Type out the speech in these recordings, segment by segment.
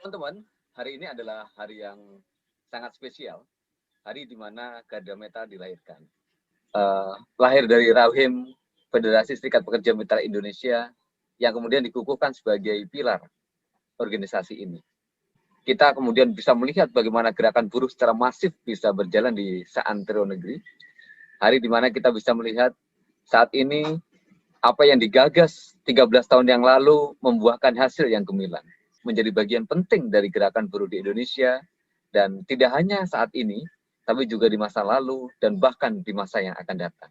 Teman-teman, hari ini adalah hari yang sangat spesial, hari di mana Garda Metal dilahirkan. Lahir dari rahim Federasi Serikat Pekerja Metal Indonesia yang kemudian dikukuhkan sebagai pilar organisasi ini. Kita kemudian bisa melihat bagaimana gerakan buruh secara masif bisa berjalan di seantero negeri. Hari di mana kita bisa melihat saat ini apa yang digagas 13 tahun yang lalu membuahkan hasil yang gemilang, menjadi bagian penting dari gerakan buruh di Indonesia, dan tidak hanya saat ini, tapi juga di masa lalu dan bahkan di masa yang akan datang.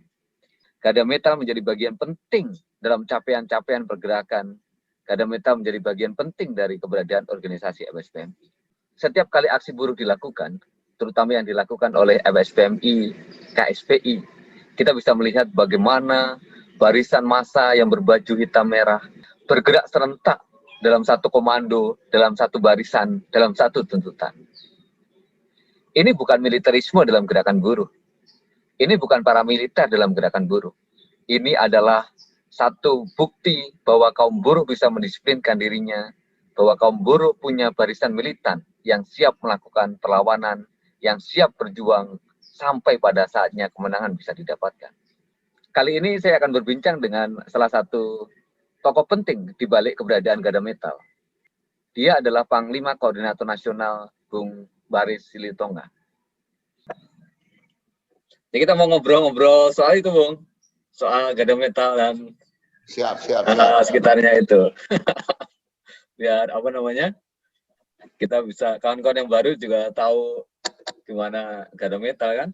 Garda Metal menjadi bagian penting dalam capaian-capaian pergerakan. Garda Metal menjadi bagian penting dari keberadaan organisasi FSPMI. Setiap kali aksi buruh dilakukan, terutama yang dilakukan oleh FSPMI, KSPI, kita bisa melihat bagaimana barisan massa yang berbaju hitam merah bergerak serentak dalam satu komando, dalam satu barisan, dalam satu tuntutan. Ini bukan militerisme dalam gerakan buruh. Ini bukan paramiliter dalam gerakan buruh. Ini adalah satu bukti bahwa kaum buruh bisa mendisiplinkan dirinya, bahwa kaum buruh punya barisan militan yang siap melakukan perlawanan, yang siap berjuang sampai pada saatnya kemenangan bisa didapatkan. Kali ini saya akan berbincang dengan salah satu tokoh penting di balik keberadaan Garda Metal. Dia adalah Panglima Koordinator Nasional Bung Baris Silitonga. Jadi kita mau ngobrol-ngobrol soal itu, Bung. Soal Garda Metal dan siap. Sekitarnya itu. Biar apa namanya? Kita bisa, kawan-kawan yang baru juga tahu gimana Garda Metal kan?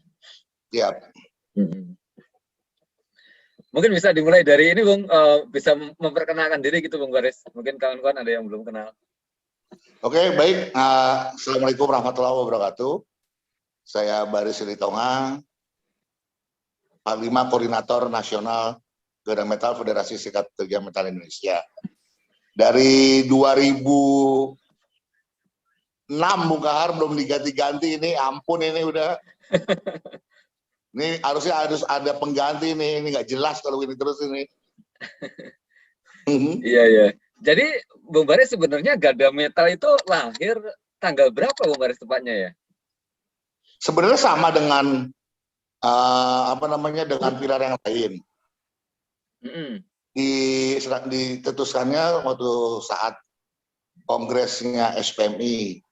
Siap. Mungkin bisa dimulai dari ini, Bung, bisa memperkenalkan diri gitu, Bung Baris. Mungkin kawan-kawan ada yang belum kenal. Oke, baik. Assalamualaikum warahmatullahi wabarakatuh. Saya Baris Silitonga, Panglima Koordinator Nasional Garda Metal Federasi Serikat Pekerja Metal Indonesia. Dari 2006, Bung Kahar, belum diganti-ganti ini, ampun ini udah. Ini harus ada pengganti nih, ini nggak jelas kalau ini terus ini. Iya. Jadi Bung Baris sebenarnya Garda Metal itu lahir tanggal berapa, Bung Baris, tepatnya ya? Sebenarnya sama dengan dengan pilar yang lain. Ditetuskannya waktu saat kongresnya SPMI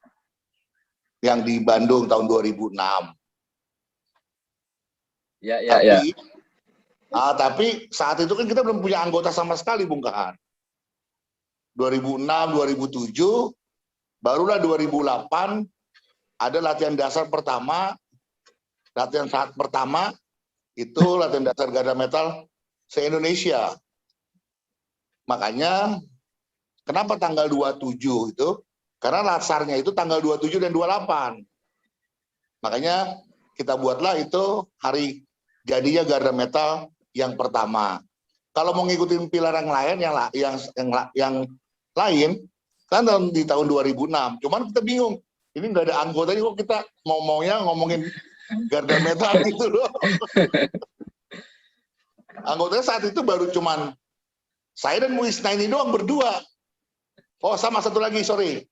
yang di Bandung tahun 2006. Tapi saat itu kan kita belum punya anggota sama sekali, Bung Kahar. 2006, 2007, barulah 2008 ada latihan dasar pertama. Latihan saat pertama itu latihan dasar Garda Metal se-Indonesia. Makanya kenapa tanggal 27 itu? Karena lasarnya itu tanggal 27 dan 28. Makanya kita buatlah itu hari jadinya Garda Metal yang pertama. Kalau mau ngikutin pilar yang lain, yang lain kan di tahun 2006. Cuman kita bingung. Ini nggak ada anggotanya, kok kita ngomongin Garda Metal gitu loh. Anggotanya saat itu baru cuman saya dan Muisna ini doang berdua. Oh, sama satu lagi, sorry.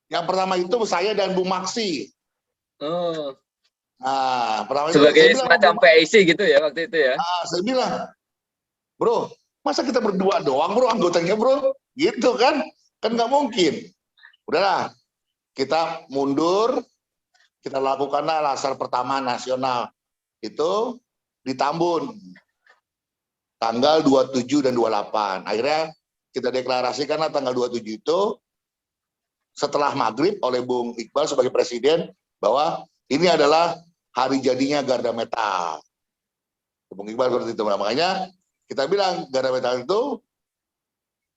Yang pertama itu saya dan Bu Maksi. Oh. Nah, sebagai semacam PIC gitu ya waktu itu ya. Saya bilang, bro, masa kita berdua doang, bro, anggotanya, bro? Gitu kan? Kan nggak mungkin. Udahlah, kita mundur, kita lakukanlah lasar pertama nasional. Itu di Tambun. Tanggal 27 dan 28. Akhirnya kita deklarasikanlah tanggal 27 itu setelah maghrib oleh Bung Iqbal sebagai presiden bahwa ini adalah hari jadinya Garda Metal. Bung Iqbal seperti itu. Makanya kita bilang Garda Metal itu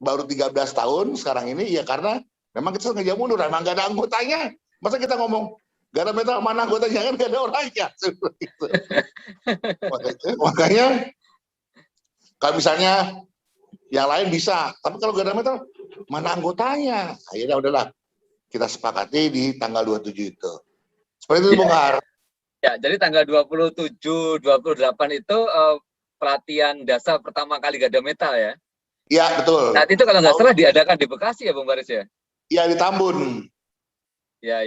baru 13 tahun sekarang ini ya karena memang kita sengaja mundur, memang nggak ada anggotanya. Masa kita ngomong Garda Metal mana anggotanya, kan nggak ada orangnya. Makanya kalau misalnya yang lain bisa, tapi kalau Garda Metal mana anggotanya? Akhirnya udahlah kita sepakati di tanggal 27 itu. Seperti itu, Bung Har. Ya, jadi tanggal 27, 28 itu pelatihan dasar pertama kali Garda Metal ya? Iya, betul. Saat itu kalau nggak salah diadakan di Bekasi ya, Bung Baris ya? Ya di Tambun. Ya.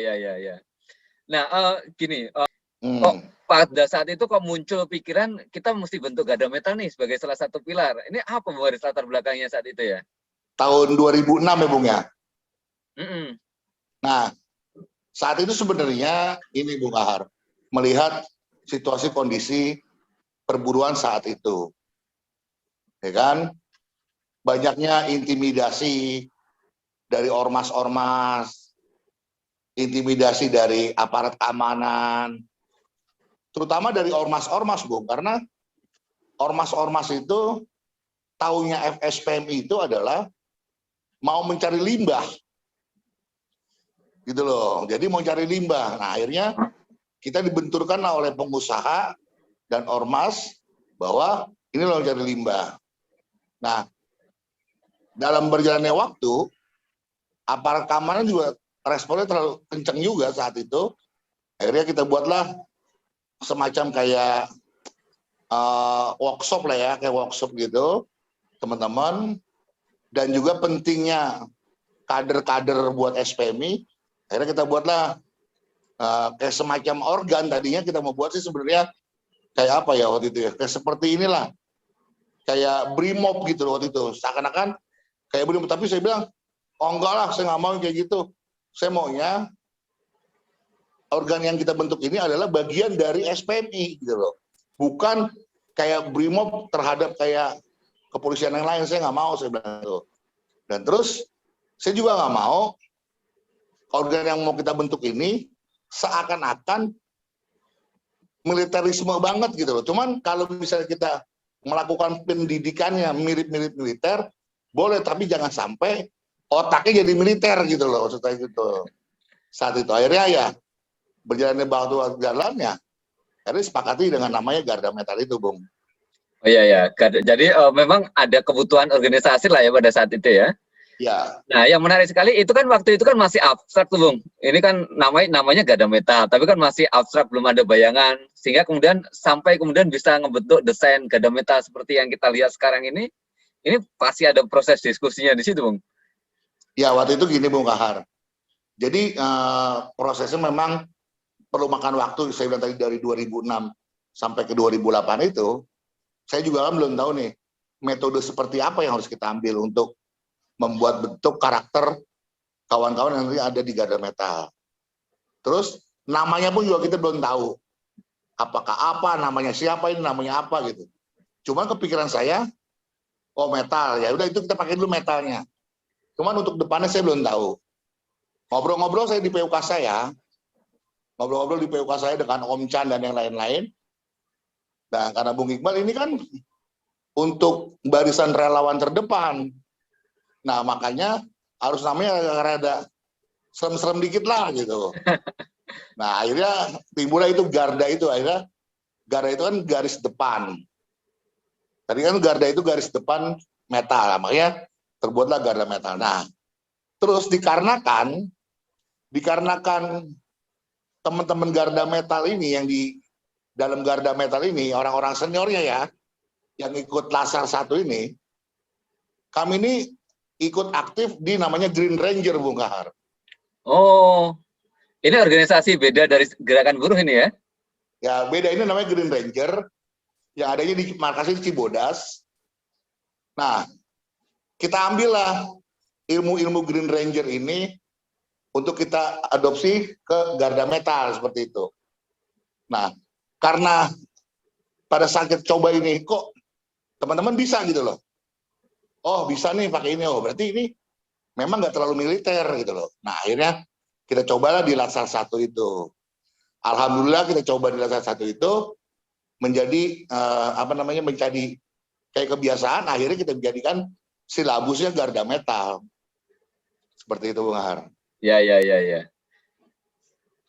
Nah, gini, Hmm. kok pada saat itu kok muncul pikiran kita mesti bentuk Garda Metal nih sebagai salah satu pilar. Ini apa Baris latar belakangnya saat itu ya? Tahun 2006 ya Bung ya. Mm-mm. Nah, saat itu sebenarnya ini Bung Kahar, melihat situasi kondisi perburuan saat itu. Ya kan? Banyaknya intimidasi dari ormas-ormas, intimidasi dari aparat keamanan, terutama dari ormas-ormas, Bung, karena ormas-ormas itu taunya FSPMI itu adalah mau mencari limbah, gitu loh. Jadi mau cari limbah. Nah, akhirnya kita dibenturkan oleh pengusaha dan ormas bahwa ini loh cari limbah. Nah, dalam berjalannya waktu, aparat keamanan juga responnya terlalu kencang juga saat itu. Akhirnya kita buatlah semacam kayak workshop lah ya, kayak workshop gitu, teman-teman. Dan juga pentingnya kader-kader buat SPMI, akhirnya kita buatlah kayak semacam organ. Tadinya kita mau buat sih sebenarnya kayak apa ya waktu itu ya, kayak seperti inilah, kayak Brimob gitu loh waktu itu, seakan-akan kayak Brimob. Tapi saya bilang, oh enggak lah, saya nggak mau kayak gitu. Saya maunya organ yang kita bentuk ini adalah bagian dari SPMI gitu loh, bukan kayak Brimob terhadap kayak kepolisian yang lain. Saya nggak mau, saya bilang itu. Dan terus saya juga nggak mau organ yang mau kita bentuk ini seakan-akan militerisme banget gitu loh. Cuman kalau misalnya kita melakukan pendidikannya mirip-mirip militer, boleh, tapi jangan sampai otaknya jadi militer gitu loh, maksudnya gitu. Saat itu akhirnya ya berjalannya waktu jalannya, akhirnya sepakati dengan namanya Garda Metal itu, Bung. Oh iya. Jadi memang ada kebutuhan organisasi lah ya pada saat itu ya. Ya. Nah, yang menarik sekali itu kan waktu itu kan masih abstrak tuh, Bung. Ini kan namanya Garda Metal, tapi kan masih abstrak, belum ada bayangan, sehingga kemudian sampai kemudian bisa ngebentuk desain Garda Metal seperti yang kita lihat sekarang ini pasti ada proses diskusinya di situ, Bung. Ya, waktu itu gini, Bung Kahar. Jadi prosesnya memang perlu makan waktu. Saya bilang tadi dari 2006 sampai ke 2008 itu, saya juga kan belum tahu nih metode seperti apa yang harus kita ambil untuk membuat bentuk karakter kawan-kawan yang nanti ada di Garda Metal. Terus namanya pun juga kita belum tahu. Apakah apa, namanya siapa, ini namanya apa gitu. Cuman kepikiran saya, oh metal, ya udah itu kita pakai dulu metalnya. Cuman untuk depannya saya belum tahu. Ngobrol-ngobrol saya di PUK saya, ngobrol-ngobrol di PUK saya dengan Om Chan dan yang lain-lain. Nah, karena Bung Iqbal ini kan untuk barisan relawan terdepan. Nah, makanya harus namanya rada serem-serem dikit lah gitu. Nah, akhirnya timbullah itu Garda itu. Akhirnya Garda itu kan garis depan. Tadi kan Garda itu garis depan metal. Makanya terbuatlah Garda Metal. Nah, terus dikarenakan teman-teman Garda Metal ini yang di dalam Garda Metal ini, orang-orang seniornya ya, yang ikut Lasar 1 ini, kami ini ikut aktif di namanya Green Ranger, Bung Kahar. Oh, ini organisasi beda dari gerakan buruh ini ya? Ya, beda, ini namanya Green Ranger, yang adanya di markasnya Cibodas. Nah, kita ambillah ilmu-ilmu Green Ranger ini untuk kita adopsi ke Garda Metal, seperti itu. Nah, karena pada saat kita coba ini, kok teman-teman bisa gitu loh. Oh, bisa nih pakai ini. Oh, berarti ini memang nggak terlalu militer gitu loh. Nah, akhirnya kita cobalah di Lasar 1 itu. Alhamdulillah kita coba di Lasar 1 itu menjadi menjadi kayak kebiasaan. Akhirnya kita menjadikan silabusnya Garda Metal. Seperti itu, Bung Har. Ya.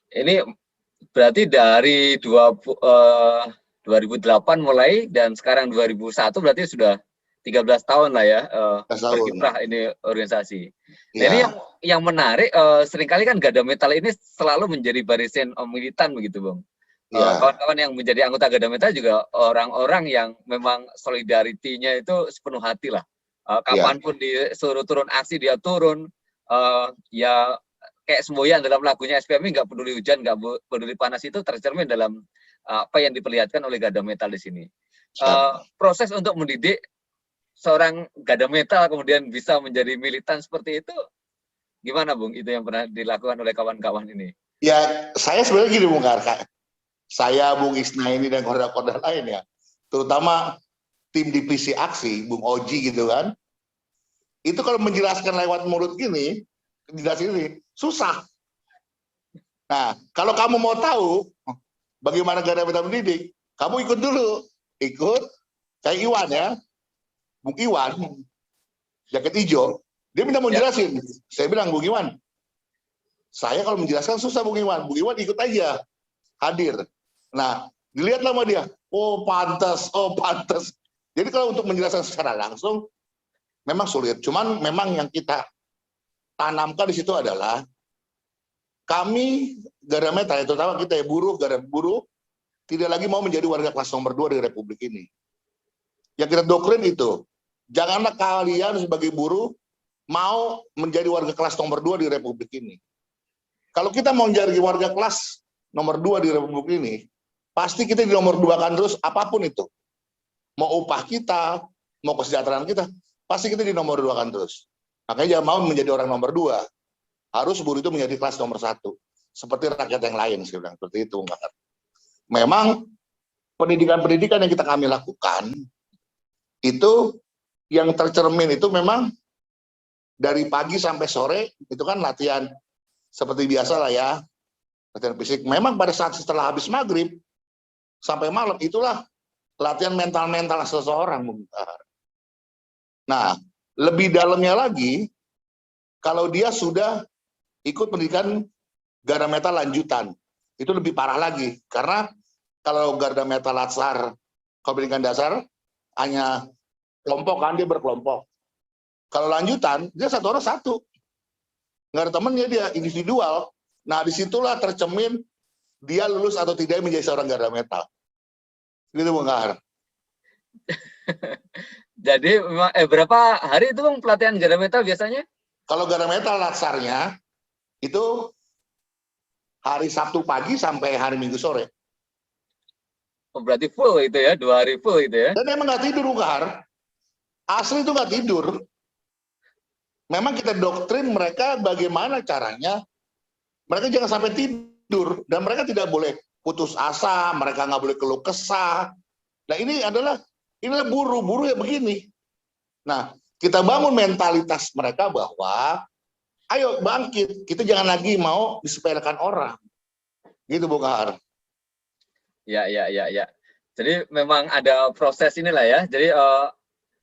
Ini berarti dari 2008 mulai dan sekarang 2001 berarti sudah 13 tahun lah ya berkiprah ini organisasi. Nah, ini yang menarik, seringkali kan Garda Metal ini selalu menjadi barisan militan begitu, Bung. Kawan-kawan yang menjadi anggota Garda Metal juga orang-orang yang memang solidaritinya itu sepenuh hati lah. Kapanpun disuruh turun aksi dia turun, ya kayak semboyan dalam lagunya SPMI, nggak peduli hujan, nggak peduli panas, itu tercermin dalam apa yang diperlihatkan oleh Gada Metal di sini. Proses untuk mendidik seorang Gada Metal kemudian bisa menjadi militan seperti itu, gimana Bung? Itu yang pernah dilakukan oleh kawan-kawan ini. Ya, saya sebenarnya gini Bung Karka. Saya, Bung Isna ini dan korda-korda lain ya, terutama tim divisi aksi, Bung Oji gitu kan, itu kalau menjelaskan lewat mulut gini, jelasin ini, susah. Nah, kalau kamu mau tahu bagaimana Gada Metal mendidik, kamu ikut dulu. Ikut, kayak Iwan ya, Bung Iwan, jaket hijau, dia minta mau jelasin. Saya bilang, Bung Iwan, saya kalau menjelaskan susah Bung Iwan. Bung Iwan ikut aja, hadir. Nah, dilihatlah sama dia, oh pantas, oh pantas. Jadi kalau untuk menjelaskan secara langsung, memang sulit. Cuman memang yang kita tanamkan di situ adalah, kami Gada Metal, terutama kita ya buruh, Gada buruh, tidak lagi mau menjadi warga kelas nomor 2 di Republik ini. Yang kita doktrin itu, janganlah kalian sebagai buruh mau menjadi warga kelas nomor 2 di Republik ini. Kalau kita mau menjadi warga kelas nomor 2 di Republik ini, pasti kita di nomor 2 kan terus apapun itu. Mau upah kita, mau kesejahteraan kita, pasti kita di nomor 2 kan terus. Makanya jangan mau menjadi orang nomor 2. Harus buruh itu menjadi kelas nomor 1. Seperti rakyat yang lain, saya bilang seperti itu. Memang pendidikan-pendidikan yang kami lakukan, itu yang tercermin itu memang dari pagi sampai sore, itu kan latihan seperti biasa lah ya, latihan fisik. Memang pada saat setelah habis maghrib, sampai malam, itulah latihan mental-mental seseorang. Nah, lebih dalamnya lagi, kalau dia sudah ikut pendidikan Gada Metal lanjutan, itu lebih parah lagi. Karena kalau Gada Metal Latsar, kalau pendidikan dasar, hanya kelompok kan, dia berkelompok. Kalau lanjutan, dia satu orang satu. Nggak ada temennya, dia individual. Nah, disitulah tercemin dia lulus atau tidak menjadi seorang Gada Metal. Gitu Bung Kahar. Jadi berapa hari itu Bung pelatihan Gada Metal biasanya? Kalau Gada Metal Latsarnya itu hari Sabtu pagi sampai hari Minggu sore. Oh, berarti full itu ya, 2 hari full itu ya? Dan emang nggak tidur Bung Kahar. Asli itu nggak tidur. Memang kita doktrin mereka bagaimana caranya mereka jangan sampai tidur, dan mereka tidak boleh putus asa, mereka nggak boleh keluh kesah. Nah inilah buruh ya begini. Nah, kita bangun mentalitas mereka bahwa ayo bangkit, kita jangan lagi mau disepelekan orang. Gitu Bung Kahar. Ya. Jadi memang ada proses inilah ya. Jadi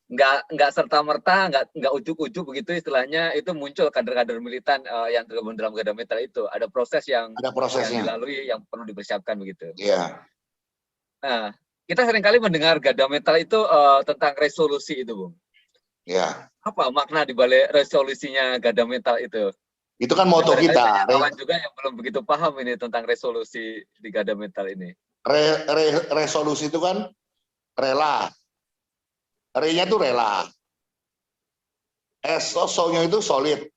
nggak serta-merta, nggak ujuk-ujuk begitu istilahnya, itu muncul kader-kader militan yang tergabung dalam Gada Metal itu. Ada proses yang dilalui, yang perlu dipersiapkan begitu. Iya. Nah, kita seringkali mendengar Gada Metal itu tentang resolusi itu, Bung. Iya. Apa makna dibalik resolusinya Gada Metal itu? Itu kan moto kita. Kawan juga yang belum begitu paham ini tentang resolusi di Gada Metal ini. Resolusi itu kan rela. R-nya itu rela. S-nya itu solid.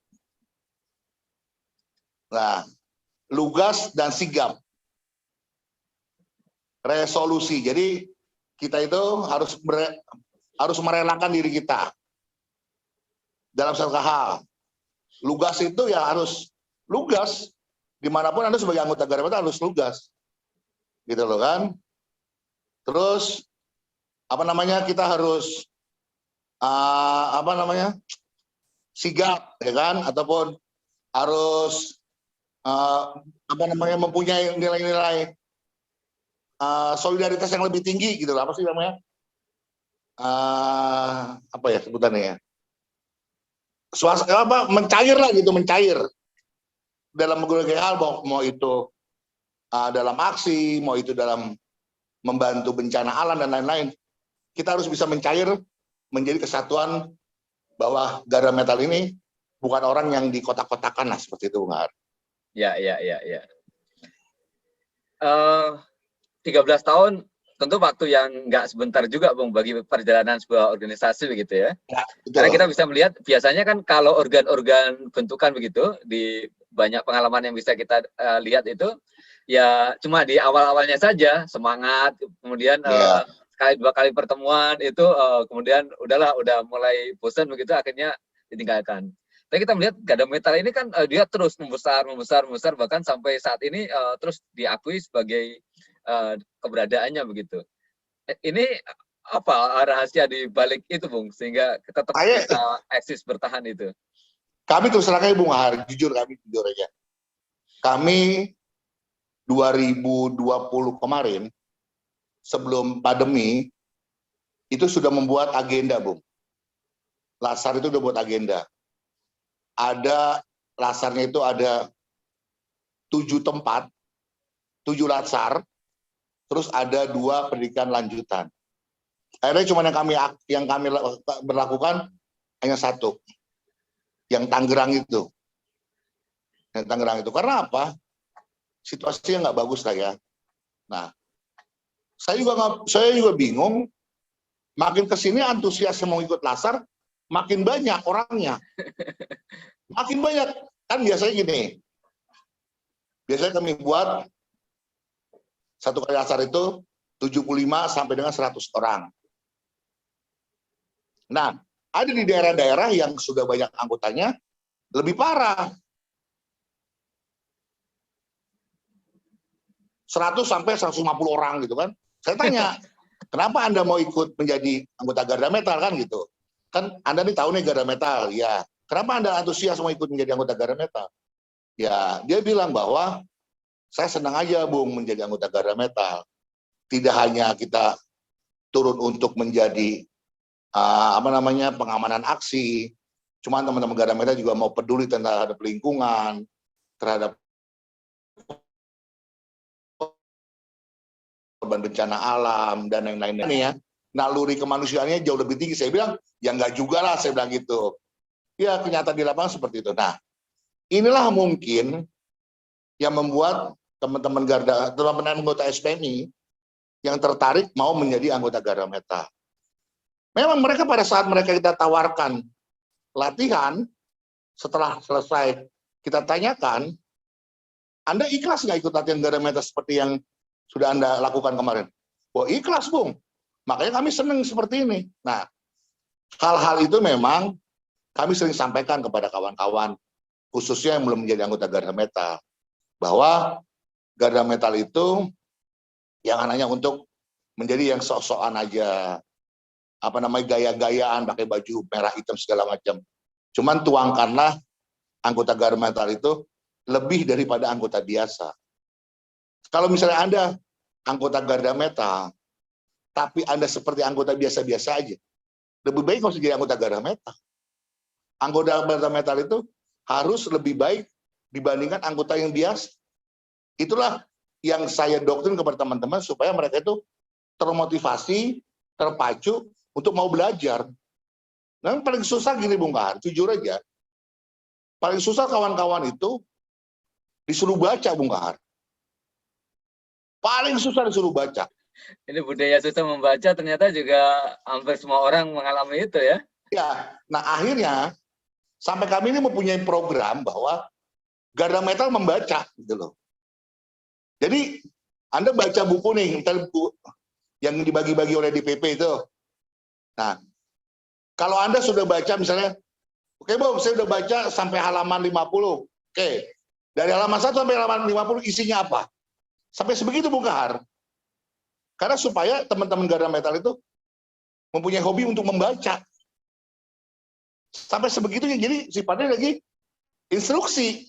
Nah, lugas dan sigap. Resolusi. Jadi kita itu harus merelakan diri kita dalam segala hal. Lugas itu ya harus lugas. Dimanapun Anda sebagai anggota Gada Metal harus lugas. Gitu loh kan. Terus kita harus sigap ya kan, ataupun harus mempunyai nilai-nilai solidaritas yang lebih tinggi gitu. Apa sih namanya? Sebutannya ya? Mencair lah gitu, mencair dalam berbagai hal, mau itu dalam aksi, mau itu dalam membantu bencana alam dan lain-lain. Kita harus bisa mencair menjadi kesatuan bahwa Gada Metal ini bukan orang yang dikotak-kotakan lah, seperti itu Bung Har. Ya. 13 tahun tentu waktu yang nggak sebentar juga, Bung, bagi perjalanan sebuah organisasi begitu ya. Ya, betul. Karena kita bisa melihat biasanya kan kalau organ-organ bentukan begitu di banyak pengalaman yang bisa kita lihat itu ya cuma di awal-awalnya saja semangat, kemudian Ya. sekali dua kali pertemuan itu kemudian udah mulai bosan begitu akhirnya ditinggalkan. Tapi kita melihat Gada Metal ini kan dia terus membesar bahkan sampai saat ini terus diakui sebagai keberadaannya begitu. Ini apa rahasia di balik itu, Bung, sehingga tetap bisa eksis bertahan itu? Kami terus terang aja, Bung Har, jujur aja. Kami 2020 kemarin, sebelum pandemi, itu sudah membuat agenda, Bung. Lasar itu udah buat agenda. Ada, lasarnya itu ada 7 tempat, 7 lasar, terus ada 2 pendidikan lanjutan. Akhirnya cuma yang kami berlakukan hanya 1, yang Tangerang itu. Yang Tangerang itu. Karena apa? Situasinya nggak bagus lah ya. Nah, saya juga bingung. Makin kesini antusias yang mau ikut lasar, makin banyak orangnya. Makin banyak. Kan biasanya gini. Biasanya kami buat satu kali lasar itu 75 sampai dengan 100 orang. Nah, ada di daerah-daerah yang sudah banyak anggotanya, lebih parah. 100 sampai 150 orang gitu kan. Saya tanya, kenapa Anda mau ikut menjadi anggota Garda Metal kan gitu? Kan Anda nih tahu nih Garda Metal, ya. Kenapa Anda antusias mau ikut menjadi anggota Garda Metal? Ya, dia bilang bahwa saya senang aja, Bung, menjadi anggota Garda Metal. Tidak hanya kita turun untuk menjadi pengamanan aksi, cuman teman-teman Garda Metal juga mau peduli terhadap lingkungan, terhadap korban bencana alam dan yang lain-lainnya ya. Naluri kemanusiaannya jauh lebih tinggi. Saya bilang, ya enggak juga lah, saya bilang gitu. Ya, kenyataan di lapangan seperti itu. Nah, inilah mungkin yang membuat teman-teman Garda, teman-teman anggota SPMI yang tertarik mau menjadi anggota Garda Metal. Memang mereka pada saat mereka kita tawarkan latihan, setelah selesai kita tanyakan, Anda ikhlas nggak ikut latihan Garda Metal seperti yang sudah Anda lakukan kemarin? Wah, ikhlas, Bung. Makanya kami senang seperti ini. Nah, hal-hal itu memang kami sering sampaikan kepada kawan-kawan, khususnya yang belum menjadi anggota Garda Metal, bahwa Garda Metal itu yang hanya untuk menjadi yang sok-sokan aja, gaya-gayaan, pakai baju merah hitam segala macam. Cuman tuangkanlah anggota Garda Metal itu lebih daripada anggota biasa. Kalau misalnya Anda anggota Garda Metal, tapi Anda seperti anggota biasa-biasa aja, lebih baik nggak usah jadi anggota Garda Metal. Anggota Garda Metal itu harus lebih baik dibandingkan anggota yang biasa. Itulah yang saya doktrin kepada teman-teman supaya mereka itu termotivasi, terpacu untuk mau belajar. Nah, yang paling susah gini, Bung Kahar, jujur aja. Paling susah kawan-kawan itu disuruh baca, Bung Kahar. Paling susah disuruh baca. Ini budaya susah membaca ternyata juga hampir semua orang mengalami itu ya. Ya, nah akhirnya sampai kami ini mempunyai program bahwa Garda Metal membaca gitu loh. Jadi Anda baca buku nih, misalnya buku yang dibagi-bagi oleh DPP itu. Nah, kalau Anda sudah baca misalnya, oke, Bung, saya sudah baca sampai halaman 50. Oke, dari halaman 1 sampai halaman 50 isinya apa? Sampai sebegitu, Bung Kahar. Karena supaya teman-teman Garda Metal itu mempunyai hobi untuk membaca. Sampai sebegitu, jadi sifatnya lagi instruksi.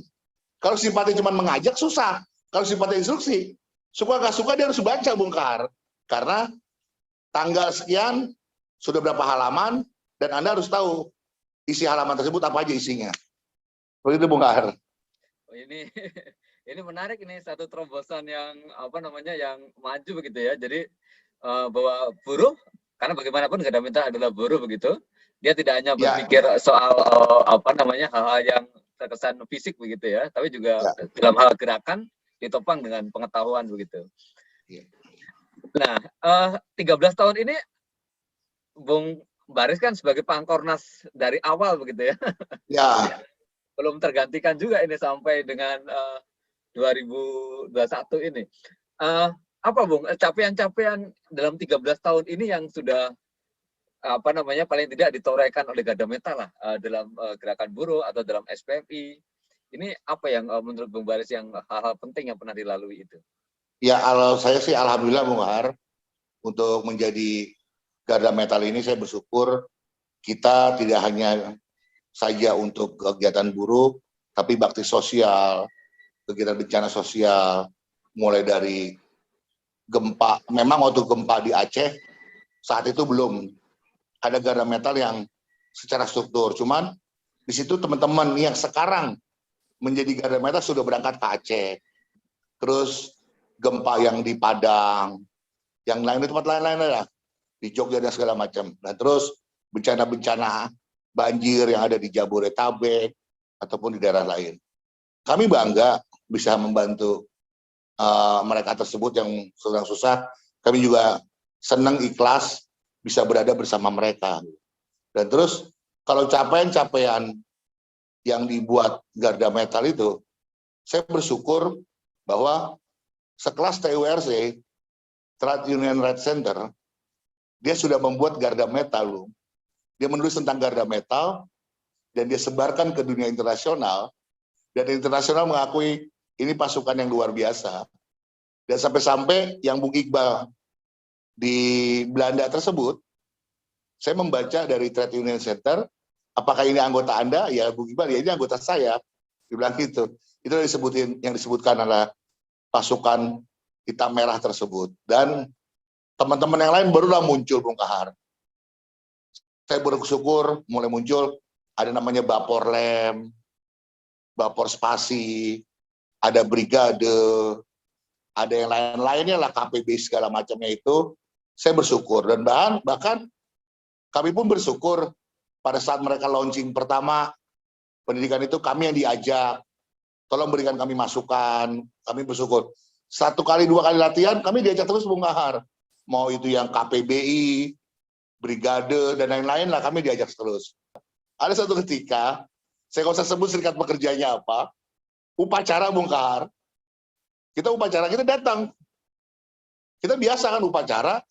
Kalau sifatnya cuma mengajak, susah. Kalau sifatnya instruksi, suka nggak suka dia harus baca, Bung Kahar. Karena tanggal sekian, sudah berapa halaman, dan Anda harus tahu isi halaman tersebut apa aja isinya. Begitu, Bung Kahar. Oh, ini menarik, ini satu terobosan yang yang maju begitu ya. Jadi bahwa buruh, karena bagaimanapun Garda Metal adalah buruh begitu, dia tidak hanya berpikir soal hal-hal yang terkesan fisik begitu ya, tapi juga dalam hal gerakan ditopang dengan pengetahuan begitu. Nah, 13 tahun ini Bung Baris kan sebagai Pangkornas dari awal begitu ya. Ya, Belum tergantikan juga ini sampai dengan 2021 ini. Eh, apa Bung, capaian-capaian dalam 13 tahun ini yang sudah apa namanya paling tidak ditorehkan oleh Garda Meta lah dalam gerakan buruh atau dalam SPMI. Ini apa yang menurut Bung Baris yang hal-hal penting yang pernah dilalui itu? ya kalau saya sih alhamdulillah Bung Har, untuk menjadi Garda Metal ini saya bersyukur kita tidak hanya saja untuk kegiatan buruh, tapi bakti sosial, kegiatan bencana sosial, mulai dari gempa. Memang waktu gempa di Aceh, saat itu belum ada Garda Metal yang secara struktur. Cuman di situ teman-teman yang sekarang menjadi Garda Metal sudah berangkat ke Aceh. Terus gempa yang di Padang, yang lain di tempat lain-lain lah, di Jogja dan segala macam. Nah terus bencana-bencana banjir yang ada di Jabodetabek ataupun di daerah lain. Kami bangga bisa membantu mereka tersebut yang sedang susah. Kami juga senang ikhlas bisa berada bersama mereka. Dan terus kalau capaian-capaian yang dibuat Garda Metal itu, saya bersyukur bahwa sekelas TURC, Trade Union Rights Center, dia sudah membuat Garda Metal. Dia menulis tentang Garda Metal, dan dia sebarkan ke dunia internasional, dan internasional mengakui ini pasukan yang luar biasa. Dan sampai-sampai yang Bung Iqbal di Belanda tersebut, saya membaca dari Trade Union Center, apakah ini anggota Anda? Ya Bung Iqbal, ya ini anggota saya. Dibilang gitu. Itu yang disebutkan adalah pasukan hitam merah tersebut. Dan teman-teman yang lain barulah muncul, Bung Kahar. Saya bersyukur mulai muncul, ada namanya Bapor Lem, Bapor Spasi, ada Brigade, ada yang lain-lainnya lah, KPB segala macamnya itu. Saya bersyukur. Dan bahkan kami pun bersyukur pada saat mereka launching pertama pendidikan itu, kami yang diajak, tolong berikan kami masukan, kami bersyukur. 1 kali 2 kali latihan, kami diajak terus Bung Kahar. Mau itu yang KPBI, Brigade, dan lain-lain lah, kami diajak terus. Ada satu ketika, saya nggak usah sebut serikat pekerjanya apa, upacara Bung Kahar, kita datang. Kita biasa kan upacara,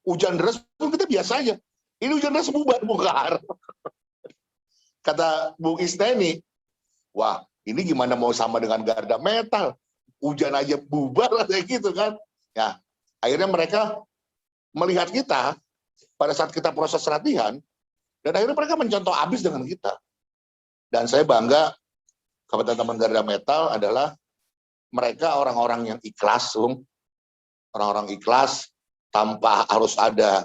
hujan deras pun kita biasa aja. Ini hujan deras bubar Bung Kahar. Kata Bung Isneni, wah ini gimana mau sama dengan Garda Metal, hujan aja bubar kayak gitu kan. Ya, akhirnya mereka melihat kita pada saat kita proses latihan, dan akhirnya mereka mencontoh abis dengan kita. Dan saya bangga kepada teman Garda Metal adalah mereka orang-orang yang ikhlas, orang-orang ikhlas tanpa harus ada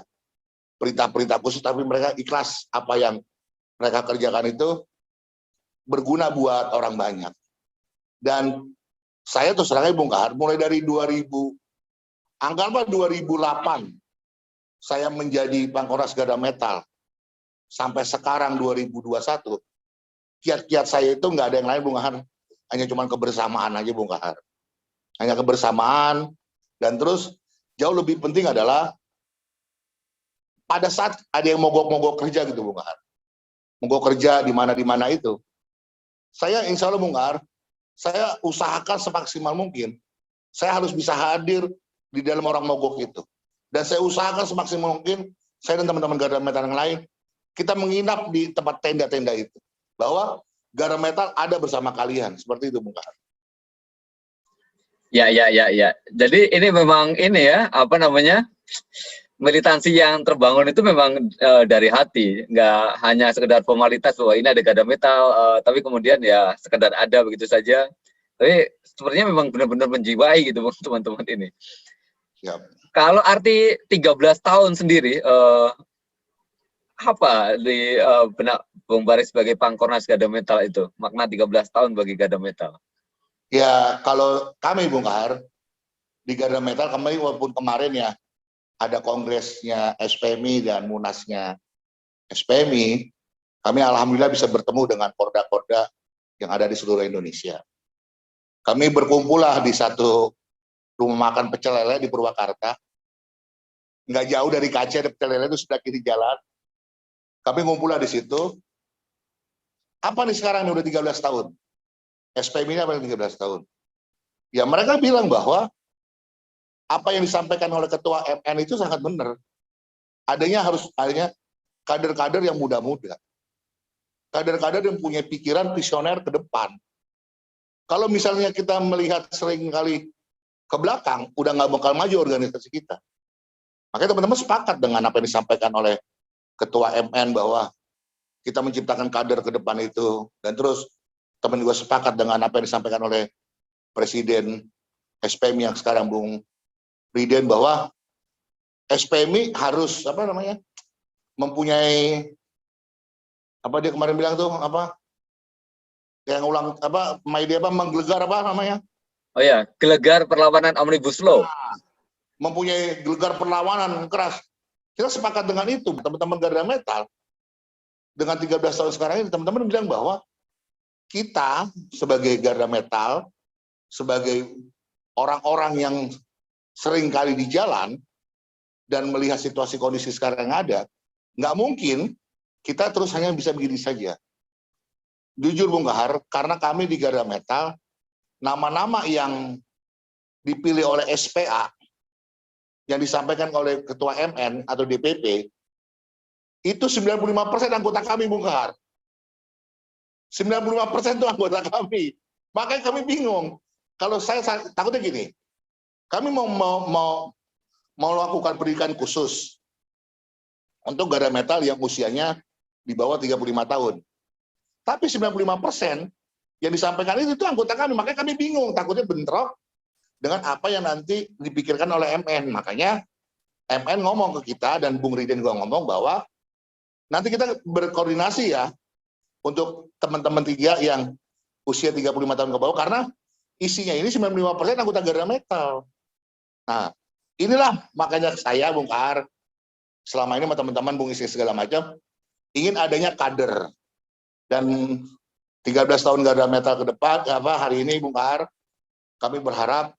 perintah-perintah khusus, tapi mereka ikhlas apa yang mereka kerjakan itu berguna buat orang banyak. Dan saya terus terang Bung Kahar, mulai dari 2008, saya menjadi Pangkornas Garda Metal, sampai sekarang 2021, kiat-kiat saya itu nggak ada yang lain Bung Kahar, hanya cuma kebersamaan aja Bung Kahar. Hanya kebersamaan, dan terus jauh lebih penting adalah pada saat ada yang mogok-mogok kerja gitu Bung Kahar, mogok kerja di mana itu, saya insya Allah Bung Kahar, saya usahakan semaksimal mungkin, saya harus bisa hadir di dalam orang mogok itu. Dan saya usahakan semaksimal mungkin, saya dan teman-teman Garda Metal yang lain, kita menginap di tempat tenda-tenda itu. Bahwa Garda Metal ada bersama kalian, seperti itu Bung Kahar. Ya, ya, ya, ya. Jadi ini memang ini ya, apa namanya, militansi yang terbangun itu memang dari hati, nggak hanya sekedar formalitas bahwa ini ada Garda Metal, tapi kemudian ya sekedar ada begitu saja. Tapi sepertinya memang benar-benar menjiwai gitu teman-teman ini. Ya. Kalau arti 13 tahun sendiri, apa di benak Bung Baris sebagai Pangkornas Garda Metal itu? Makna 13 tahun bagi Garda Metal. Ya, kalau kami Bung Kahar, di Garda Metal, kami walaupun kemarin ya, ada kongresnya SPMI dan munasnya SPMI, kami alhamdulillah bisa bertemu dengan korda-korda yang ada di seluruh Indonesia. Kami berkumpul lah di satu rumah makan pecel lele di Purwakarta, nggak jauh dari KC, ada Pecel Lele itu sudah kiri jalan. Kami ngumpul di situ. Apa nih sekarang ini udah 13 tahun? SPM ini apa yang 13 tahun? Ya mereka bilang bahwa apa yang disampaikan oleh Ketua MN itu sangat benar. Adanya kader-kader yang muda-muda. Kader-kader yang punya pikiran visioner ke depan. Kalau misalnya kita melihat sering kali ke belakang, udah nggak bakal maju organisasi kita. Makanya teman-teman sepakat dengan apa yang disampaikan oleh Ketua MN bahwa kita menciptakan kader ke depan itu. Dan terus teman juga sepakat dengan apa yang disampaikan oleh Presiden SPMI yang sekarang Bung Riden, bahwa SPMI harus mempunyai apa dia kemarin bilang tuh yang ulang menggelegar Oh ya, gelegar perlawanan Omnibus Law. Mempunyai gelegar perlawanan keras. Kita sepakat dengan itu, teman-teman Garda Metal. Dengan 13 tahun sekarang ini, teman-teman bilang bahwa kita sebagai Garda Metal, sebagai orang-orang yang sering kali di jalan dan melihat situasi kondisi sekarang yang ada, nggak mungkin kita terus hanya bisa begini saja. Jujur Bung Kahar, karena kami di Garda Metal, nama-nama yang dipilih oleh SPA, yang disampaikan oleh Ketua MN atau DPP, itu 95% anggota kami, Bung Kahar. 95% itu anggota kami. Makanya kami bingung. Kalau saya takutnya gini, kami mau melakukan pendidikan khusus untuk Garda Metal yang usianya di bawah 35 tahun. Tapi 95% yang disampaikan itu anggota kami, makanya kami bingung, takutnya bentrok dengan apa yang nanti dipikirkan oleh MN. Makanya MN ngomong ke kita, dan Bung Riden juga ngomong bahwa nanti kita berkoordinasi ya untuk teman-teman tiga yang usia 35 tahun ke bawah, karena isinya ini 95% anggota Garda Metal. Nah, inilah makanya saya, Bung Kahar, selama ini sama teman-teman Bung Isi segala macam, ingin adanya kader. Dan 13 tahun Garda Metal ke depan, hari ini Bung Kahar, kami berharap,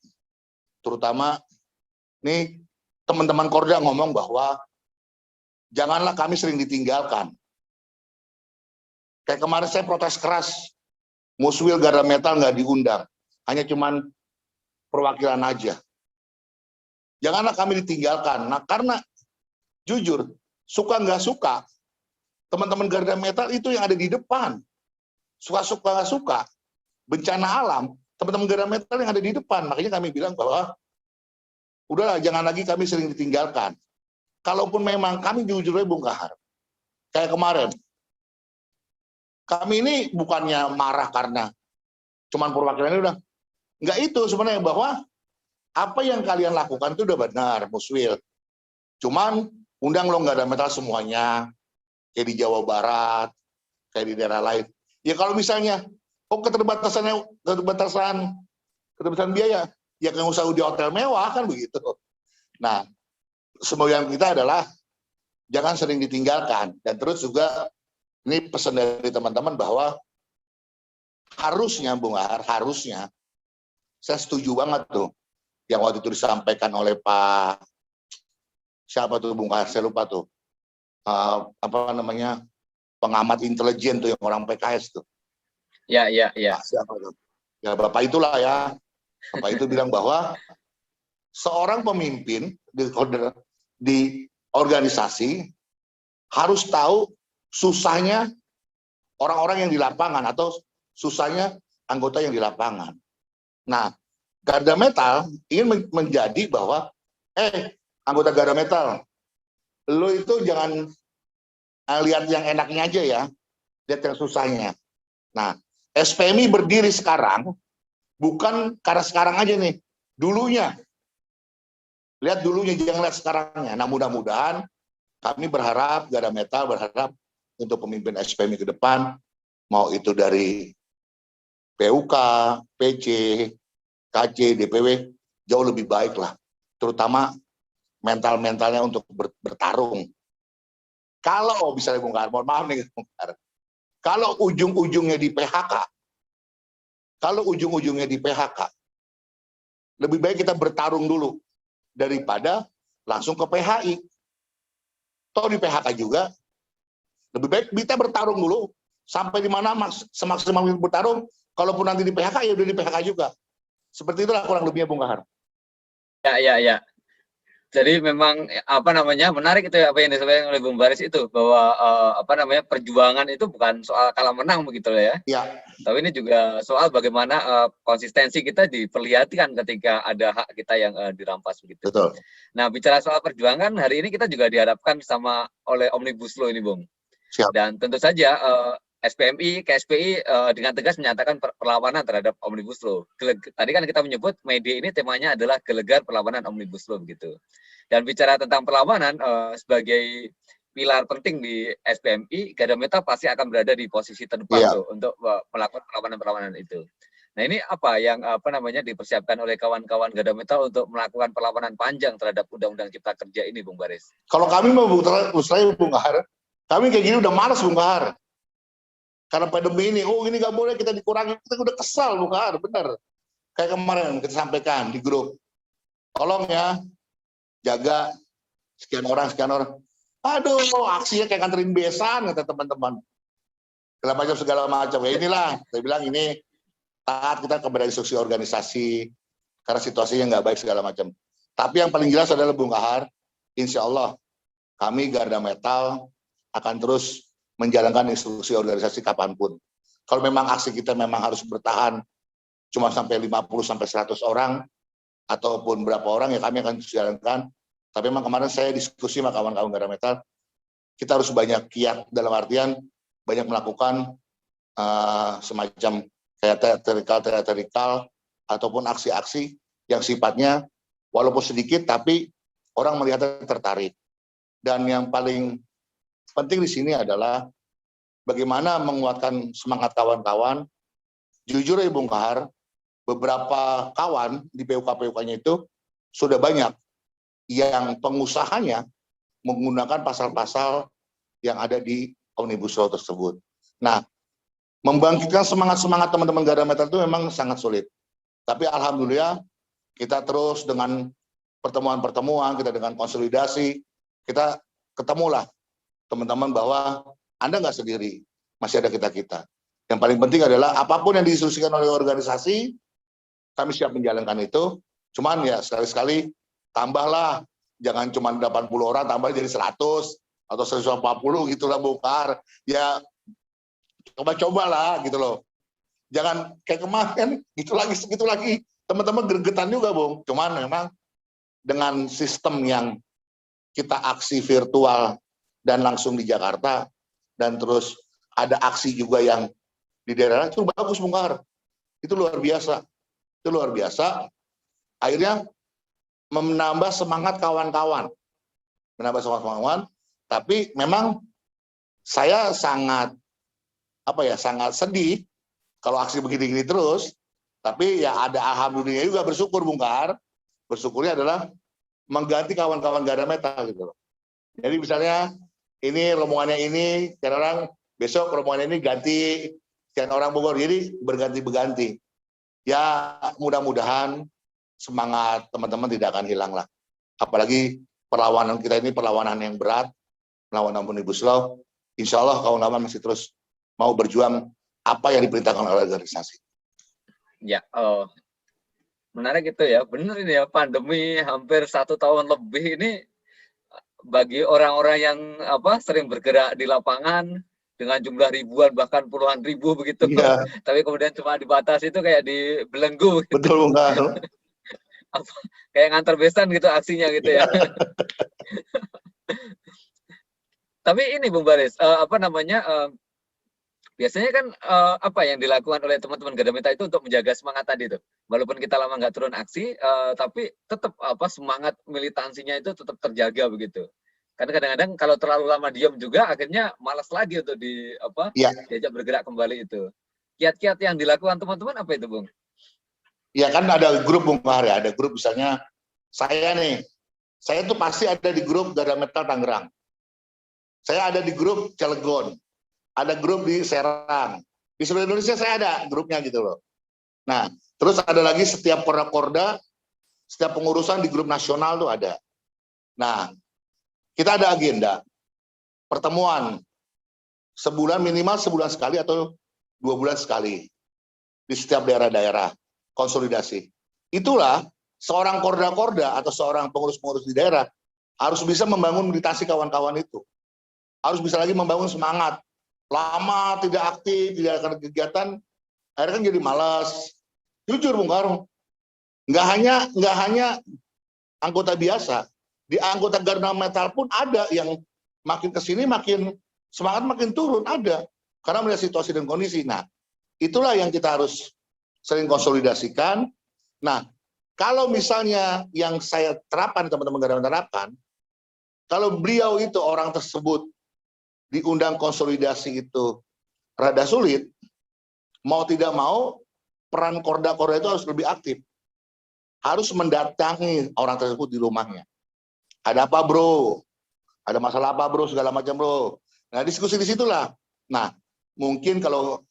terutama nih teman-teman Korda ngomong bahwa janganlah kami sering ditinggalkan. Kayak kemarin saya protes keras, Muswil Garda Metal nggak diundang, hanya cuman perwakilan aja. Janganlah kami ditinggalkan. Nah, karena jujur, suka nggak suka, teman-teman Garda Metal itu yang ada di depan. Suka-suka nggak suka, bencana alam, teman-teman Garda Metal yang ada di depan. Makanya kami bilang bahwa udahlah, jangan lagi kami sering ditinggalkan. Kalaupun memang kami jujur aja Bung Kahar, kayak kemarin, kami ini bukannya marah karena cuman perwakilannya udah. Nggak itu sebenarnya, bahwa apa yang kalian lakukan itu udah benar, Muswil. Cuman undang lo Garda Metal semuanya, kayak di Jawa Barat, kayak di daerah lain. Ya kalau misalnya, keterbatasan biaya, ya nggak usah di hotel mewah, kan begitu. Nah, semboyan kita adalah jangan sering ditinggalkan. Dan terus juga, ini pesan dari teman-teman bahwa harusnya, Bung Kahar, harusnya, saya setuju banget tuh, yang waktu itu disampaikan oleh Pak, siapa tuh Bung Kahar, saya lupa tuh, pengamat intelijen tuh yang orang PKS tuh. Ya. Siapa tuh? Ya Bapak itulah ya. Bapak itu bilang bahwa seorang pemimpin di organisasi harus tahu susahnya orang-orang yang di lapangan atau susahnya anggota yang di lapangan. Nah, Garda Metal ingin menjadi bahwa, anggota Garda Metal, lo itu jangan lihat yang enaknya aja ya, lihat yang susahnya. Nah, SPMI berdiri sekarang bukan karena sekarang aja nih, dulunya. Lihat dulunya, jangan lihat sekarangnya. Nah, mudah-mudahan kami berharap, Garda Metal berharap untuk pemimpin SPMI ke depan, mau itu dari PUK, PC, KC, DPW, jauh lebih baik lah. Terutama mental-mentalnya untuk bertarung. Kalau misalnya Bung Kahar, mohon maaf nih Bung Kahar, kalau ujung-ujungnya di PHK, lebih baik kita bertarung dulu daripada langsung ke PHI. Toh di PHK juga, lebih baik kita bertarung dulu, sampai di mana semaksimal mungkin bertarung, kalaupun nanti di PHK, ya udah di PHK juga. Seperti itulah kurang lebihnya Bung Kahar. Ya. Jadi memang apa namanya menarik itu ya apa yang disampaikan oleh Bung Baris itu bahwa apa namanya perjuangan itu bukan soal kalah menang begitu ya. Ya. Tapi ini juga soal bagaimana konsistensi kita diperlihatkan ketika ada hak kita yang dirampas begitu. Betul. Nah bicara soal perjuangan hari ini kita juga dihadapkan sama oleh Omnibus Law ini Bung. Siap. Dan tentu saja SPMI, KSPI dengan tegas menyatakan perlawanan terhadap Omnibus Law. Tadi kan kita menyebut media ini temanya adalah gelegar perlawanan Omnibus Law begitu. Dan bicara tentang perlawanan sebagai pilar penting di SPMI, Garda Meta pasti akan berada di posisi terdepan tuh untuk melakukan perlawanan itu. Nah ini apa yang apa namanya dipersiapkan oleh kawan-kawan Garda Meta untuk melakukan perlawanan panjang terhadap Undang-Undang Cipta Kerja ini, Bung Baris? Kalau kami mau Bung Kahar, kami kayak gini udah malas Bung Kahar. Karena pandemi ini, ini nggak boleh kita dikurangi, kita udah kesal Bung Kahar, bener. Kayak kemarin kita sampaikan di grup, tolong ya jaga sekian orang. Aduh, aksinya kayak nganterin besan kata teman-teman. Segala macam. Ya inilah, saya bilang ini taat kita kepada instruksi organisasi karena situasinya nggak baik segala macam. Tapi yang paling jelas adalah Bung Kahar, insya Allah kami Garda Metal akan terus menjalankan instruksi organisasi kapanpun. Kalau memang aksi kita memang harus bertahan cuma sampai 50-100 orang, ataupun berapa orang ya kami akan jalankan. Tapi memang kemarin saya diskusi sama kawan-kawan Garda Metal, kita harus banyak kiat dalam artian banyak melakukan semacam kayak teatrikal ataupun aksi-aksi yang sifatnya walaupun sedikit tapi orang melihatnya tertarik. Dan yang paling penting di sini adalah bagaimana menguatkan semangat kawan-kawan. Jujur ya Bung Kahar, beberapa kawan di PUK-PUK-nya itu sudah banyak yang pengusahanya menggunakan pasal-pasal yang ada di Omnibus Law tersebut. Nah, membangkitkan semangat-semangat teman-teman Garda Metal itu memang sangat sulit. Tapi alhamdulillah kita terus dengan pertemuan-pertemuan, kita dengan konsolidasi, kita ketemulah teman-teman bahwa Anda nggak sendiri, masih ada kita-kita. Yang paling penting adalah apapun yang diinstruksikan oleh organisasi, kami siap menjalankan itu. Cuman ya sekali-sekali tambahlah, jangan cuma 80 orang, tambah jadi 100 atau 140 gitulah Bung Kahar. Ya coba-cobalah gitu loh. Jangan kayak kemarin, gitu lagi. Teman-teman gregetan juga Bung. Cuman memang dengan sistem yang kita aksi virtual dan langsung di Jakarta, dan terus ada aksi juga yang di daerah itu bagus Bung Kahar. Itu luar biasa. Akhirnya menambah semangat kawan-kawan. Tapi memang saya sangat sedih kalau aksi begini-gini terus. Tapi ya ada alhamdulillah juga bersyukur Bung Kahar. Bersyukurnya adalah mengganti kawan-kawan Garda Metal gitu loh. Jadi misalnya ini rombongannya ini, sekian orang, besok rombongan ini ganti sekian orang Bogor. Jadi berganti-berganti. Ya mudah-mudahan semangat teman-teman tidak akan hilang lah. Apalagi perlawanan kita ini perlawanan yang berat, melawan Omnibus Law. Insya Allah kawan-kawan masih terus mau berjuang apa yang diperintahkan oleh organisasi. Ya, menarik itu ya. Benar ini ya, pandemi hampir 1 tahun lebih ini bagi orang-orang yang sering bergerak di lapangan dengan jumlah ribuan bahkan puluhan ribu begitu. Iya. Tapi kemudian cuma dibatasi itu kayak dibelenggu. Gitu. Betul Bung Kahar. Kayak ngantar besan gitu aksinya gitu ya. Tapi ini Bung Baris, biasanya kan apa yang dilakukan oleh teman-teman Garda Meta itu untuk menjaga semangat tadi tuh. Walaupun kita lama nggak turun aksi, tapi tetap semangat militansinya itu tetap terjaga begitu. Karena kadang-kadang kalau terlalu lama diam juga akhirnya malas lagi untuk diajak bergerak kembali itu. Kiat-kiat yang dilakukan teman-teman apa itu, Bung? Ya kan ada grup Bung Kahar ya, ada grup misalnya saya tuh pasti ada di grup Garda Metal Tangerang. Saya ada di grup Cilegon. Ada grup di Serang. Di seluruh Indonesia saya ada grupnya gitu loh. Nah, terus ada lagi setiap porda, setiap pengurusan di grup nasional tuh ada. Nah, kita ada agenda pertemuan sebulan, minimal sebulan sekali atau 2 bulan sekali di setiap daerah-daerah konsolidasi. Itulah seorang korda-korda atau seorang pengurus-pengurus di daerah harus bisa membangun meditasi kawan-kawan itu. Harus bisa lagi membangun semangat. Lama tidak aktif, tidak ada kegiatan, akhirnya kan jadi malas. Jujur Bung Karno, nggak hanya anggota biasa, di anggota Garuda Metal pun ada yang makin kesini makin semangat makin turun, ada karena melihat situasi dan kondisi. Nah, itulah yang kita harus sering konsolidasikan. Nah, kalau misalnya yang saya terapkan, teman-teman Garuda terapkan, kalau beliau itu orang tersebut diundang konsolidasi itu rada sulit, mau tidak mau peran korda-korda itu harus lebih aktif. Harus mendatangi orang tersebut di rumahnya. Ada apa bro? Ada masalah apa bro? Segala macam bro. Nah diskusi di situlah. Nah mungkin kalau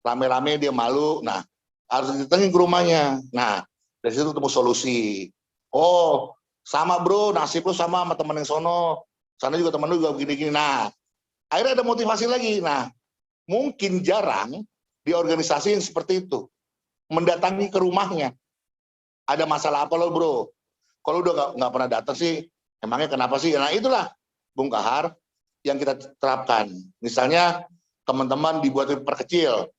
rame-rame dia malu, nah harus datangin ke rumahnya. Nah dari situ ketemu solusi. Oh sama bro, nasib lu sama teman yang sono. Sana juga teman lu juga begini-gini. Nah akhirnya ada motivasi lagi. Nah mungkin jarang di organisasi yang seperti itu. Mendatangi ke rumahnya. Ada masalah apa lo bro? Kalau udah nggak pernah datang sih, emangnya kenapa sih? Nah itulah Bung Kahar yang kita terapkan. Misalnya teman-teman dibuat perkecil.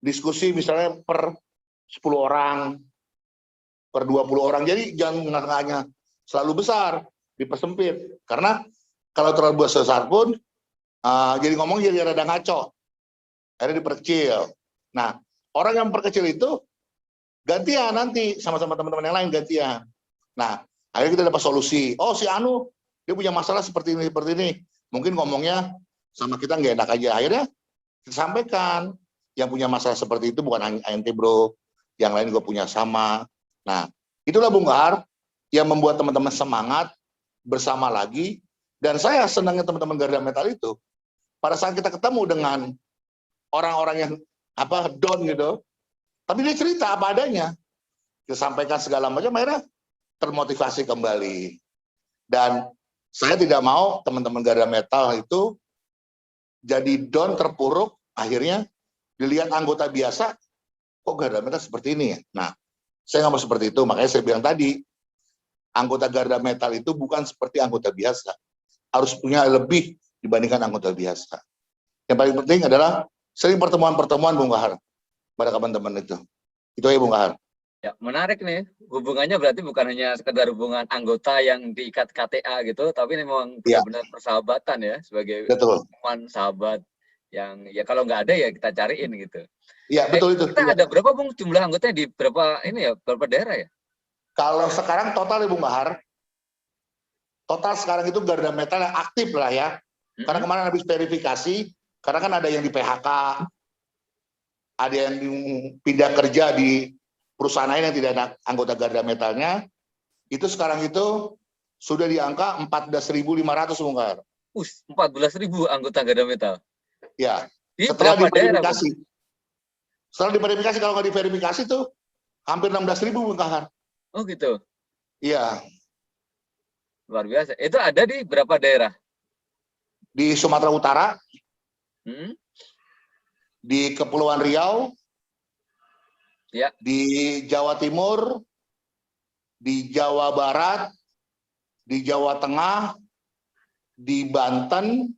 Diskusi misalnya per 10 orang, per 20 orang. Jadi jangan hanya selalu besar, dipersempit. Karena kalau terlalu besar pun, jadi ngomong jadi rada ngaco. Akhirnya diperkecil. Nah, orang yang perkecil itu gantian nanti sama-sama teman-teman yang lain gantian. Nah, akhirnya kita dapat solusi. Oh, si Anu dia punya masalah seperti ini, seperti ini. Mungkin ngomongnya sama kita nggak enak aja. Akhirnya kita sampaikan yang punya masalah seperti itu bukan ente bro, yang lain juga punya sama. Nah, itulah Bung Kahar yang membuat teman-teman semangat bersama lagi. Dan saya senangnya teman-teman Garuda Metal itu pada saat kita ketemu dengan orang-orang yang down gitu, tapi dia cerita apa adanya, kita sampaikan segala macam, akhirnya termotivasi kembali. Dan saya tidak mau teman-teman Garuda Metal itu jadi down, terpuruk, akhirnya dilihat anggota biasa, kok Garuda Metal seperti ini ya? Nah, saya nggak mau seperti itu, makanya saya bilang tadi, anggota Garuda Metal itu bukan seperti anggota biasa, harus punya lebih dibandingkan anggota biasa. Yang paling penting adalah sering pertemuan-pertemuan Bung Kahar pada teman-teman itu. Itu ya Bung Kahar. Ya, menarik nih. Hubungannya berarti bukan hanya sekedar hubungan anggota yang diikat KTA gitu, tapi ini memang benar-benar persahabatan ya, sebagai teman sahabat yang ya kalau nggak ada ya kita cariin gitu. Iya, betul itu. Kita ada berapa Bung jumlah anggotanya di berapa ini ya, berapa daerah ya? Kalau sekarang total ya Bung Kahar, total sekarang itu Garuda Metal yang aktif lah ya. Karena kemarin habis verifikasi, karena kan ada yang di PHK, ada yang pindah kerja di perusahaan lain yang tidak ada anggota Garuda Metalnya, itu sekarang itu sudah di angka 14.500 Bung Kahar. 14.000 anggota Garuda Metal? Ya, di setelah diverifikasi. Daerah, setelah diverifikasi, kalau nggak diverifikasi tuh hampir 16.000 Bung Kahar. Oh gitu? Iya. Luar biasa. Itu ada di berapa daerah? Di Sumatera Utara, di Kepulauan Riau, ya, di Jawa Timur, di Jawa Barat, di Jawa Tengah, di Banten,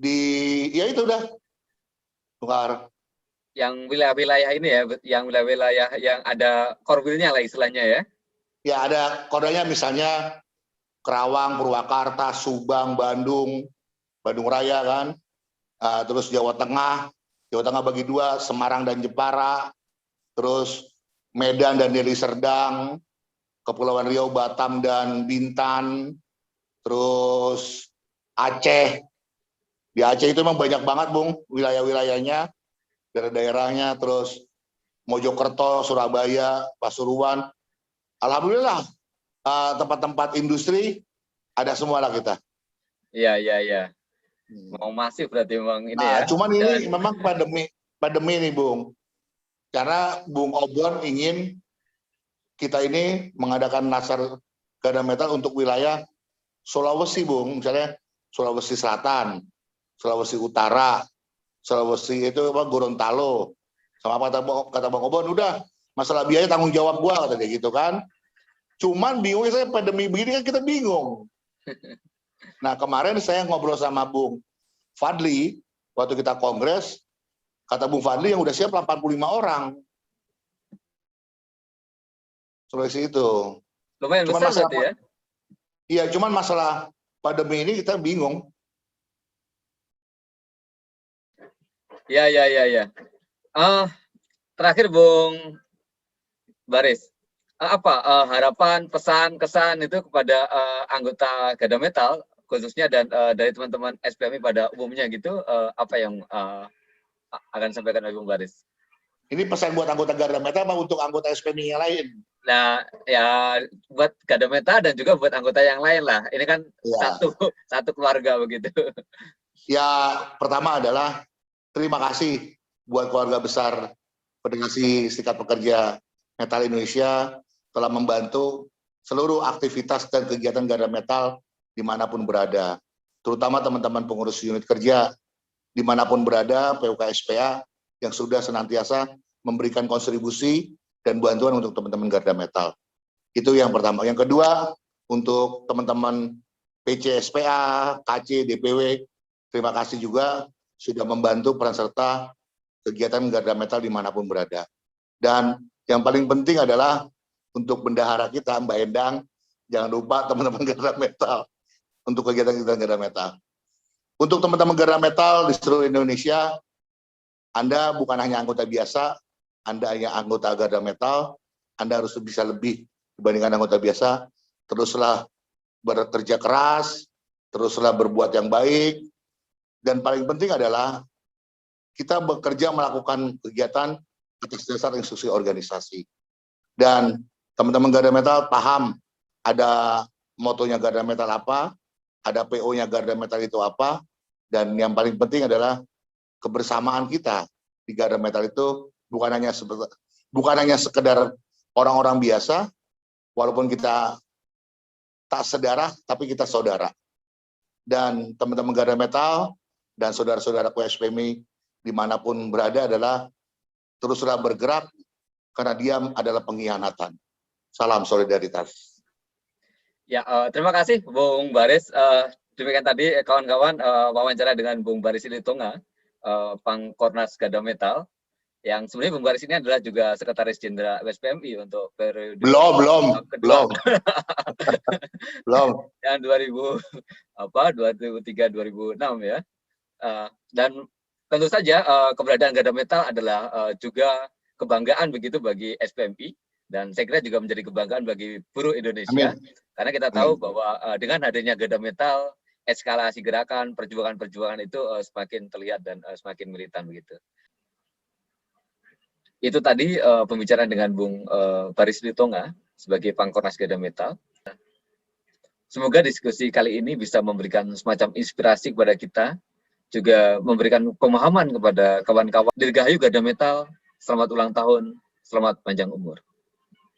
ya itu udah. Tukar. Yang wilayah-wilayah ini ya, yang wilayah-wilayah yang ada korwilnya lah istilahnya ya. Ya ada kodenya misalnya Kerawang, Purwakarta, Subang, Bandung Raya kan. Terus Jawa Tengah bagi dua, Semarang dan Jepara. Terus Medan dan Deli Serdang, Kepulauan Riau, Batam dan Bintan. Terus Aceh. Di Aceh itu memang banyak banget Bung wilayah-wilayahnya, daerah-daerahnya. Terus Mojokerto, Surabaya, Pasuruan. Alhamdulillah tempat-tempat industri ada semua lah kita. Iya. Mau masif berarti memang ini ya. Cuman ini memang pandemi nih Bung. Karena Bung Obon ingin kita ini mengadakan nasar Gada Metal untuk wilayah Sulawesi, Bung. Misalnya Sulawesi Selatan, Sulawesi Utara, Sulawesi itu apa, Gorontalo. Sama kata Bang Obon, udah masalah biaya tanggung jawab gua, kata dia gitu kan. Cuman bingungnya saya pandemi begini kan kita bingung. Nah kemarin saya ngobrol sama Bung Fadli, waktu kita kongres, kata Bung Fadli yang udah siap 85 orang. Sulawesi itu. Lumayan Cuman besar masalah, berarti ya? iya, cuman masalah pandemi ini kita bingung. Ya. Terakhir Bung Baris, apa harapan, pesan, kesan itu kepada anggota Gada Metal khususnya dan dari teman-teman SPMI pada umumnya gitu, apa yang akan disampaikan oleh Bung Baris? Ini pesan buat anggota Gada Metal apa untuk anggota SPMI yang lain? Nah, ya buat Gada Metal dan juga buat anggota yang lain lah. Ini kan Ya. satu keluarga begitu. Ya, pertama adalah terima kasih buat keluarga besar Federasi Serikat Pekerja Metal Indonesia telah membantu seluruh aktivitas dan kegiatan Gada Metal dimanapun berada. Terutama teman-teman pengurus unit kerja dimanapun berada, PUK-SPA yang sudah senantiasa memberikan kontribusi dan bantuan untuk teman-teman Garda Metal. Itu yang pertama. Yang kedua, untuk teman-teman PC-SPA, KC, DPW, terima kasih juga sudah membantu peran serta kegiatan Garda Metal dimanapun berada. Dan yang paling penting adalah untuk bendahara kita, Mbak Endang, jangan lupa teman-teman Garda Metal untuk kegiatan-kegiatan Garda Metal. Untuk teman-teman Garda Metal di seluruh Indonesia, Anda bukan hanya anggota biasa, Anda hanya anggota Garda Metal, Anda harus bisa lebih dibandingkan anggota biasa. Teruslah bekerja keras, teruslah berbuat yang baik, dan paling penting adalah kita bekerja melakukan kegiatan atas dasar instruksi organisasi. Dan teman-teman Garda Metal paham ada motonya Garda Metal apa, ada PO-nya Garda Metal itu apa, dan yang paling penting adalah kebersamaan kita di Garda Metal itu bukan hanya sekedar orang-orang biasa, walaupun kita tak sedarah, tapi kita saudara. Dan teman-teman Garda Metal dan saudara-saudara SPMI dimanapun berada adalah teruslah bergerak karena diam adalah pengkhianatan. Salam solidaritas. Ya, terima kasih Bung Baris. Demikian tadi kawan-kawan wawancara dengan Bung Baris Silitonga, Pangkornas Gada Metal, yang sebenarnya Bung Baris ini adalah juga Sekretaris Jenderal SPMI untuk periode kedua. Belum. Yang 2003-2006 ya. Dan tentu saja keberadaan Gada Metal adalah juga kebanggaan begitu bagi SPMI, dan saya kira juga menjadi kebanggaan bagi buruh Indonesia. Amin. Karena kita tahu bahwa dengan adanya Gada Metal, eskalasi gerakan, perjuangan-perjuangan itu semakin terlihat dan semakin militan begitu. Itu tadi pembicaraan dengan Bung Baris Silitonga sebagai Pangkornas Gada Metal. Semoga diskusi kali ini bisa memberikan semacam inspirasi kepada kita, juga memberikan pemahaman kepada kawan-kawan. Dirgahayu Gada Metal, selamat ulang tahun, selamat panjang umur.